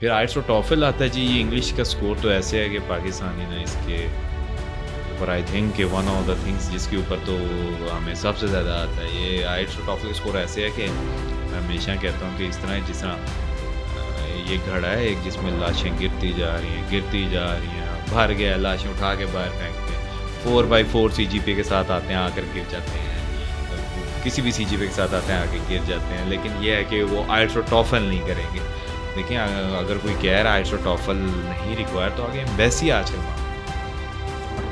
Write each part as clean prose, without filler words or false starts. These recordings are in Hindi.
फिर आइट्स और टॉफल आता है जी। ये इंग्लिश का स्कोर तो ऐसे है कि पाकिस्तानी ना इसके ऊपर आई थिंक कि वन ऑफ द थिंग्स जिसके ऊपर तो हमें सबसे ज़्यादा आता है, ये आइट्स और टॉफल स्कोर ऐसे है कि मैं हमेशा कहता हूँ कि इस तरह जिस तरह ये घड़ा है एक, जिसमें लाशें गिरती जा रही हैं, भर गया, लाशें उठा के बाहर फेंकते हैं, 4x4 CGPA के साथ आते हैं, आकर गिर जाते हैं, किसी भी CGPA के साथ आते हैं आके गिर जाते हैं। लेकिन ये है कि वो आइट्स और टॉफल नहीं करेंगे। देखिए अगर कोई कह रहा है आइट्स और टॉफल नहीं रिक्वायर, तो आगे एम्बेसी आजकल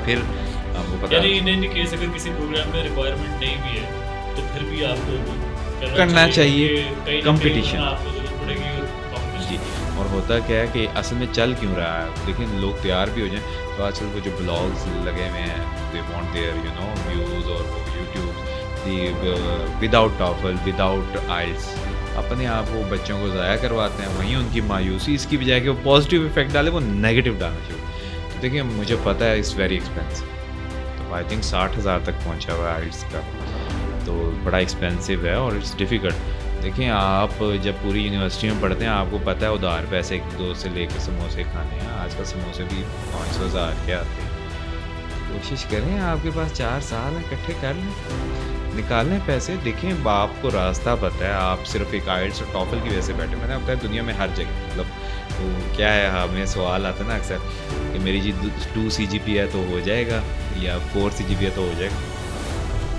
फिर आपको पता यानी इन केस अगर किसी प्रोग्राम में रिक्वायरमेंट नहीं भी है तो फिर भी आपको करना चाहिए कंपटीशन। आपको जरूरत पड़ेगी जी। और होता क्या है कि असल में चल क्यों रहा है, लेकिन लोग तैयार भी हो जाएं तो आजकल वो जो ब्लॉग्स लगे हुए हैं, दे वांट देयर व्यूज़, और वो यूट्यूब विदाउट टॉफल विदाउट आइल्स अपने आप वो बच्चों को ज़ाया करवाते हैं। वहीं उनकी मायूसी इसकी बजाय कि वो पॉजिटिव इफेक्ट डाले, वो नेगेटिव डालना चाहिए। तो देखिए मुझे पता है इट्स वेरी एक्सपेंसिव, तो आई थिंक 60,000 तक पहुंचा हुआ है आइल्स का, तो बड़ा एक्सपेंसिव है और इट्स डिफ़िकल्ट। देखिए आप जब पूरी यूनिवर्सिटी में पढ़ते हैं आपको पता है उधार पैसे एक दोस्त से लेकर समोसे खाने हैं। आजकल समोसे भी 500,000 के आते हैं। कोशिश करें, आपके पास 4 साल है, इकट्ठे कर लें, निकालें पैसे। देखें आपको रास्ता पता है, आप सिर्फ एक आइल्स और टॉफल की वजह से बैठे। मैंने बताया दुनिया में हर जगह, मतलब वो क्या है, हमें सवाल आता है ना अक्सर कि मेरी जी 2 CGPA है तो हो जाएगा, या 4 CGPA तो हो जाएगा।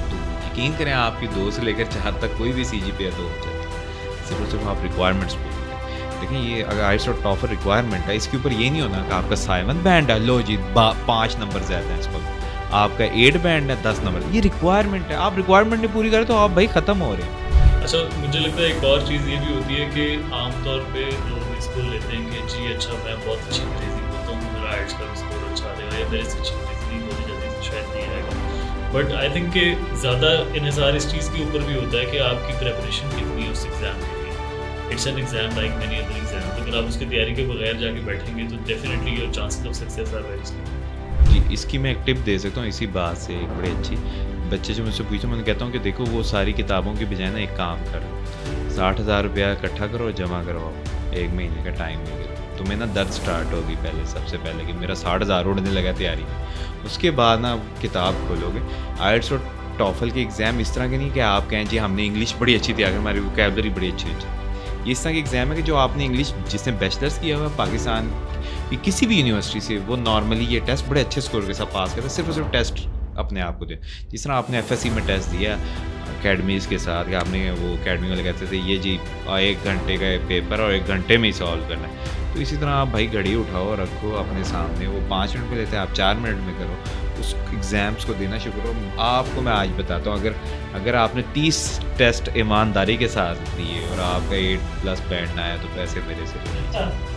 तो यकीन करें आपकी 2 से लेकर 4 तक कोई भी CGPA तो हो जाता है, सिर्फ और सिर्फ आप रिक्वायरमेंट्स पूरी करें। देखिए ये अगर आइल्स और टॉफल रिक्वायरमेंट है, इसके ऊपर ये नहीं होना कि आपका 7 बैंड है, लो जी 5 नंबर ज़्यादा हैं इस वक्त, आपका 8 बैंड है 10 नंबर, ये रिक्वायरमेंट है। आप रिक्वायरमेंट नहीं पूरी करें तो आप भाई ख़त्म हो रहे हैं। अच्छा, मुझे लगता है एक और चीज़ ये भी होती है कि आमतौर पे लोग इसको लेते हैं कि जी अच्छा मैं बहुत अच्छी अंग्रेज़ी बोलता हूँ, मेरा आइल्स का स्कोर अच्छा आएगा, या मेरे से अच्छी अंग्रेज़ी नहीं बोली जाती तो शायद नहीं आएगा। बट आई थिंक कि ज़्यादा इन्हिसार इस चीज़ के ऊपर भी होता है कि आपकी प्रिपरेशन कितनी है उस एग्ज़ाम के लिए। It's an exam like many other exam, अगर आप उसकी तैयारी के बगैर जाके बैठेंगे तो definitely your chances of success are very slim. जी, इसकी मैं एक टिप दे सकता हूँ इसी बात से, एक बड़ी अच्छी। बच्चे जो मुझसे पूछो, मैं कहता हूँ कि देखो वो सारी किताबों की बजाय ना एक काम करो, 60,000 रुपया इकट्ठा करो, जमा करवाओ, 1 महीने का टाइम लेंगे, तुम्हें ना दर्द स्टार्ट होगी पहले, सबसे पहले कि मेरा 60,000 उड़ने लगा तैयारी में। उसके बाद ना किताब खोलोगे। आइल्स और टॉफल के एग्ज़ाम इस तरह के नहीं कि आप कहें जी हमने इंग्लिश बड़ी अच्छी तैयार की, हमारी वोकैबलरी बड़ी अच्छी है। ये इस तरह के एग्ज़ाम है कि जो आपने इंग्लिश, जिसने बैचलर्स किया हुआ पाकिस्तान की किसी भी यूनिवर्सिटी से, वो नॉर्मली ये टेस्ट बड़े अच्छे स्कोर के साथ पास करते हैं। सिर्फ और सिर्फ टेस्ट अपने आप को दे, जिस तरह आपने FSC में टेस्ट दिया अकेडमीज़ के साथ, कि आपने वो अकेडमी वाले कहते थे ये जी 1 घंटे का पेपर और 1 घंटे में ही सॉल्व करना है, तो इसी तरह आप भाई घड़ी उठाओ, रखो अपने सामने, वो 5 मिनट में लेते हैं, आप 4 मिनट में करो, उस एग्ज़ाम्स को देना शुरू करो। आपको मैं आज बताता हूँ, अगर आपने 30 टेस्ट ईमानदारी के साथ दिए और आपका 8+ बैंड आया तो पैसे मेरे से नहीं।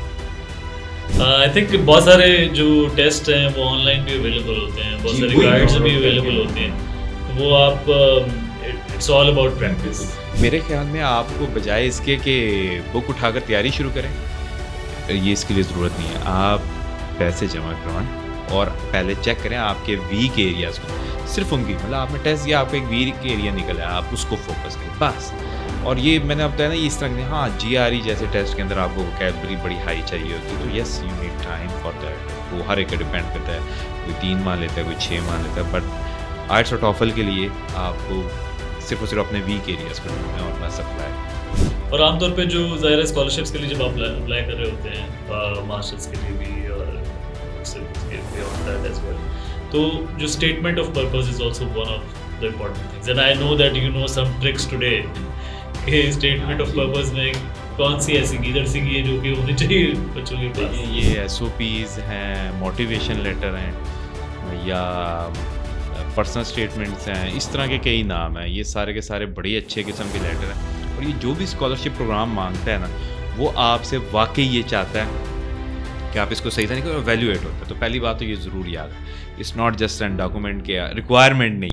आई थिंक बहुत सारे जो टेस्ट हैं वो ऑनलाइन भी अवेलेबल होते हैं, बहुत सारे गाइड्स भी अवेलेबल होते हैं, वो आप इट्स ऑल अबाउट प्रैक्टिस। मेरे ख्याल में आपको बजाय इसके कि बुक उठाकर तैयारी शुरू करें, ये इसके लिए ज़रूरत नहीं है। आप पैसे जमा करवाएं और पहले चेक करें आपके वीक एरियाज़ को, सिर्फ उनकी, मतलब आपने टेस्ट दिया, आपका एक वीक एरिया निकला है, आप उसको फोकस करें बस। और ये मैंने अब बताया ना, इस तरह के हाँ GRE जैसे टेस्ट के अंदर आपको वोकैबलरी बड़ी हाई चाहिए होती है, तो yes you need time for that. वो हर एक का डिपेंड करता है, कोई 3 मान लेता है, कोई 6 मान लेता है, बट आइल्स और टॉफल के लिए आपको सिर्फ और सिर्फ अपने वीक एरियाज़ को ढूंढना है और बस अप्लाई। और आमतौर पे जो ज़ाहिर स्कॉलरशिप्स के लिए जब आप अप्लाई कर रहे होते हैं, मास्टर्स के लिए भी और बियॉन्ड दैट एज वेल, तो जो statement of purpose is also one of the important things, and I know that you know some tricks today कि स्टेटमेंट ऑफ पर्पस में कौन सी ऐसी गीदड़ सी है जो कि होनी चाहिए बच्चों के पास। ये SOPs हैं, मोटिवेशन लेटर हैं, या पर्सनल स्टेटमेंट्स हैं, इस तरह के कई नाम हैं। ये सारे के सारे बड़ी अच्छे किस्म के लेटर हैं, और ये जो भी स्कॉलरशिप प्रोग्राम मांगता है ना, वो आपसे वाकई ये चाहता है कि आप इसको सही तरीके से वैल्यूएट होता है। तो पहली बात तो ये ज़रूर याद है, it's not just an document के रिक्वायरमेंट नहीं।